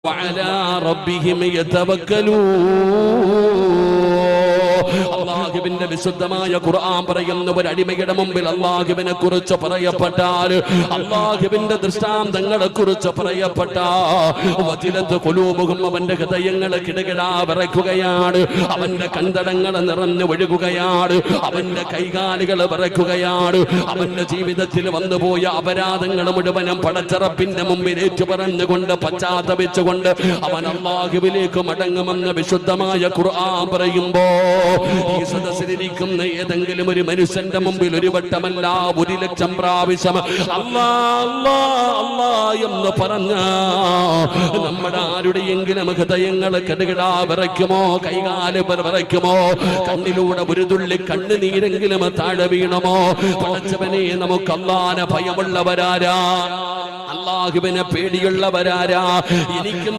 وعلى ربهم يتوكلون. അല്ലാഹുവിന്റെ വിശുദ്ധമായ ഖുർആൻ പറയുന്ന ഒരു അടിമയുടെ മുമ്പിൽ അല്ലാഹുവിനെ കുറിച്ച് പറയപ്പെട്ടാൽ, അല്ലാഹുവിന്റെ ദൃഷ്ടാന്തങ്ങളെ കുറിച്ച് പറയപ്പെട്ടാൽ ഖുലൂബുഹും, അവന്റെ ഹൃദയങ്ങൾ കിടകിടാ വിറയ്ക്കുകയാണ്, അവന്റെ കണ്ടടങ്ങൾ നിറഞ്ഞു ഒഴുകുകയാണ്, അവന്റെ കൈകാലുകൾ വിറയ്ക്കുകയാണ്. അവന്റെ ജീവിതത്തിൽ വന്നുപോയ അപരാധങ്ങൾ മുഴുവനും പടച്ചറപ്പിന്റെ മുമ്പിൽ ഏറ്റുപറഞ്ഞുകൊണ്ട് പശ്ചാത്തപിച്ചുകൊണ്ട് അവൻ അല്ലാഹുവിലേക്ക് മടങ്ങുമെന്ന് വിശുദ്ധമായ ഖുർആൻ പറയുമ്പോ, ഈ സദസ്സിലിരിക്കുന്ന ഏതെങ്കിലും ഒരു മനുഷ്യന്റെ മുമ്പിൽ ഒരു വട്ടമല്ല 1,00,000 പ്രാവശ്യം അല്ലാ അല്ലാ അല്ലാ എന്ന് പറഞ്ഞ നമ്മുടെ ആരുടെയെങ്കിലും ഹൃദയങ്ങൾ കടുകിടാ വിറയ്ക്കുമോ, കൈകാല് വിറയ്ക്കുമോ, കണ്ണിലൂടെ ഒരു തുള്ളി കണ്ണുനീരെങ്കിലും താഴെ വീണമോ? പടച്ചവനെ, നമുക്ക് അല്ലാഹുവിനെ ഭയമുള്ളവരാരാ? അല്ലാഹുവിനെ പേടിയുള്ളവരാരാ? എനിക്ക്